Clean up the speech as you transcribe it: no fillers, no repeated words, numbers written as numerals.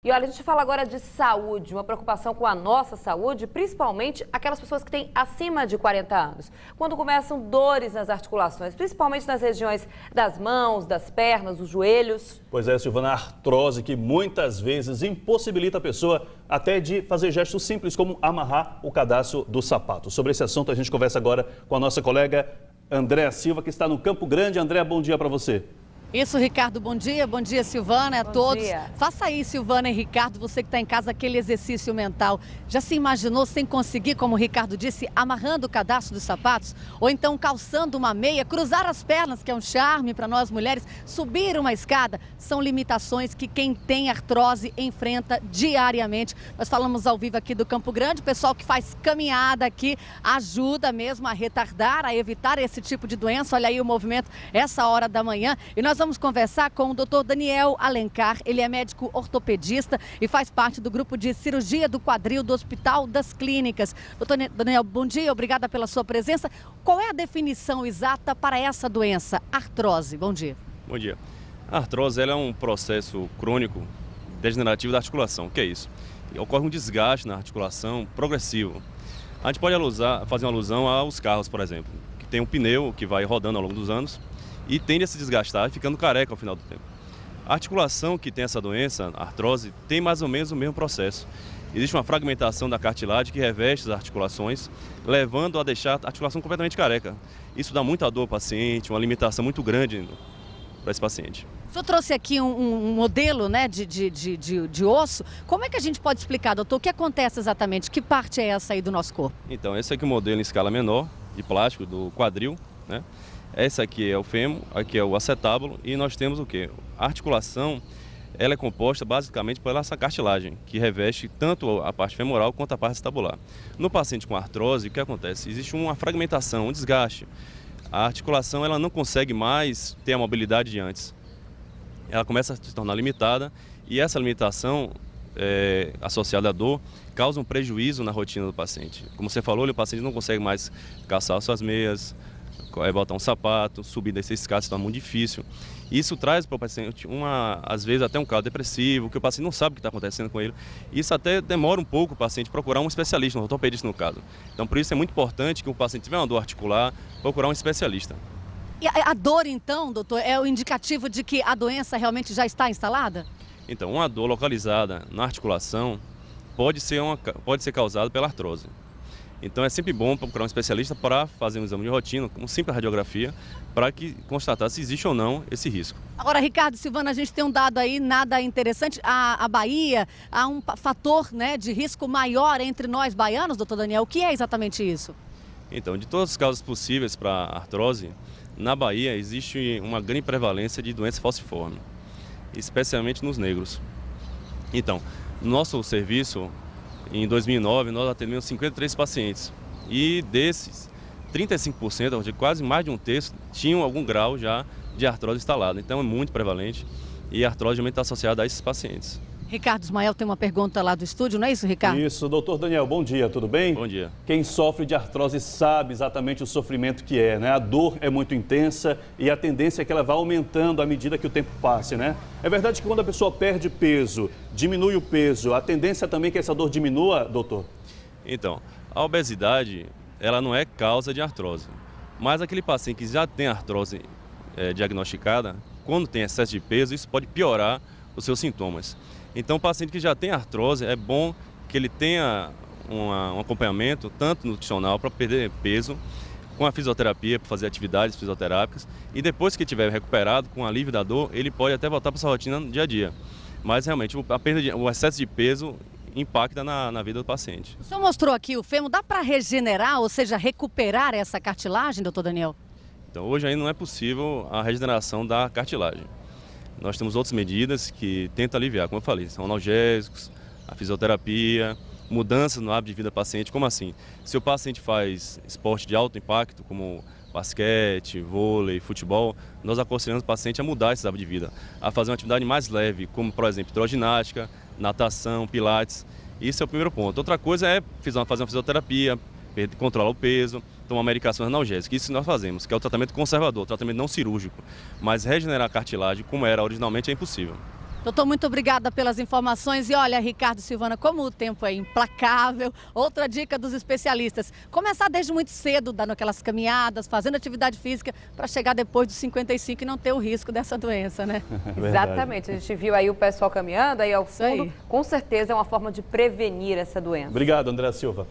E olha, a gente fala agora de saúde, uma preocupação com a nossa saúde, principalmente aquelas pessoas que têm acima de 40 anos. Quando começam dores nas articulações, principalmente nas regiões das mãos, das pernas, dos joelhos. Pois é, Silvana, a artrose que muitas vezes impossibilita a pessoa até de fazer gestos simples como amarrar o cadarço do sapato. Sobre esse assunto a gente conversa agora com a nossa colega Andréa Silva, que está no Campo Grande. Andréa, bom dia para você. Isso, Ricardo, bom dia, Silvana, a todos. Dia. Faça aí, Silvana e Ricardo, você que está em casa, aquele exercício mental. Já se imaginou sem conseguir, como o Ricardo disse, amarrando o cadarço dos sapatos? Ou então calçando uma meia, cruzar as pernas, que é um charme para nós mulheres, subir uma escada? São limitações que quem tem artrose enfrenta diariamente. Nós falamos ao vivo aqui do Campo Grande, o pessoal que faz caminhada aqui ajuda mesmo a retardar, a evitar esse tipo de doença. Olha aí o movimento, essa hora da manhã. E nós vamos conversar com o Dr. Daniel Alencar. Ele é médico ortopedista e faz parte do grupo de cirurgia do quadril do Hospital das Clínicas. Doutor Daniel, bom dia, obrigada pela sua presença. Qual é a definição exata para essa doença, artrose? Bom dia. Bom dia. A artrose ela é um processo crônico degenerativo da articulação. O que é isso? Ocorre um desgaste na articulação progressivo. A gente pode fazer uma alusão aos carros, por exemplo, que tem um pneu que vai rodando ao longo dos anos e tende a se desgastar, ficando careca ao final do tempo. A articulação que tem essa doença, a artrose, tem mais ou menos o mesmo processo. Existe uma fragmentação da cartilagem que reveste as articulações, levando a deixar a articulação completamente careca. Isso dá muita dor ao paciente, uma limitação muito grande para esse paciente. O senhor trouxe aqui um modelo, né, de osso. Como é que a gente pode explicar, doutor, o que acontece exatamente? Que parte é essa aí do nosso corpo? Então, esse aqui é um modelo em escala menor, de plástico, do quadril, né? Esse aqui é o fêmur, aqui é o acetábulo e nós temos o quê? A articulação, ela é composta basicamente por essa cartilagem, que reveste tanto a parte femoral quanto a parte acetabular. No paciente com artrose, o que acontece? Existe uma fragmentação, um desgaste. A articulação ela não consegue mais ter a mobilidade de antes. Ela começa a se tornar limitada e essa limitação associada à dor causa um prejuízo na rotina do paciente. Como você falou, o paciente não consegue mais calçar suas meias, botar um sapato, subir dessa escada, se torna muito difícil. Isso traz para o paciente, às vezes, até um quadro depressivo, que o paciente não sabe o que está acontecendo com ele. Isso até demora um pouco o paciente procurar um especialista, um ortopedista no caso. Então, por isso é muito importante que o paciente tiver uma dor articular, procurar um especialista. E a dor, então, doutor, é o indicativo de que a doença realmente já está instalada? Então, uma dor localizada na articulação pode ser causada pela artrose. Então é sempre bom procurar um especialista para fazer um exame de rotina, uma simples radiografia, para que constatar se existe ou não esse risco. Agora, Ricardo, Silvana, a gente tem um dado aí nada interessante. A Bahia, há um fator, né, de risco maior entre nós baianos, doutor Daniel. O que é exatamente isso? Então, de todas as causas possíveis para artrose, na Bahia existe uma grande prevalência de doença falciforme, especialmente nos negros. Então, no nosso serviço, em 2009, nós atendemos 53 pacientes e desses, 35%, de quase mais de um terço, tinham algum grau já de artrose instalada. Então é muito prevalente e a artrose realmente está associada a esses pacientes. Ricardo Ismael tem uma pergunta lá do estúdio, não é isso, Ricardo? Isso, doutor Daniel, bom dia, tudo bem? Bom dia. Quem sofre de artrose sabe exatamente o sofrimento que é, né? A dor é muito intensa e a tendência é que ela vá aumentando à medida que o tempo passe, né? É verdade que quando a pessoa perde peso, diminui o peso, a tendência também é que essa dor diminua, doutor? Então, a obesidade, ela não é causa de artrose, mas aquele paciente que já tem artrose diagnosticada, quando tem excesso de peso, isso pode piorar os seus sintomas. Então, o paciente que já tem artrose, é bom que ele tenha um acompanhamento, tanto nutricional para perder peso, com a fisioterapia, para fazer atividades fisioterápicas, e depois que estiver recuperado, com alívio da dor, ele pode até voltar para sua rotina no dia a dia. Mas, realmente, o excesso de peso impacta na vida do paciente. O senhor mostrou aqui o fêmur, dá para regenerar, ou seja, recuperar essa cartilagem, doutor Daniel? Então, hoje ainda não é possível a regeneração da cartilagem. Nós temos outras medidas que tentam aliviar, como eu falei, são analgésicos, a fisioterapia, mudanças no hábito de vida do paciente. Como assim? Se o paciente faz esporte de alto impacto, como basquete, vôlei, futebol, nós aconselhamos o paciente a mudar esse hábito de vida, a fazer uma atividade mais leve, como, por exemplo, hidroginástica, natação, pilates. Isso é o primeiro ponto. Outra coisa é fazer uma fisioterapia, controlar o peso, tomar medicações analgésicas. Isso nós fazemos, que é o tratamento conservador, o tratamento não cirúrgico. Mas regenerar a cartilagem, como era originalmente, é impossível. Doutor, muito obrigada pelas informações. E olha, Ricardo, Silvana, como o tempo é implacável, outra dica dos especialistas: começar desde muito cedo, dando aquelas caminhadas, fazendo atividade física, para chegar depois dos 55 e não ter o risco dessa doença, né? Exatamente, a gente viu aí o pessoal caminhando aí ao fundo, com certeza é uma forma de prevenir essa doença. Obrigado, André Silva.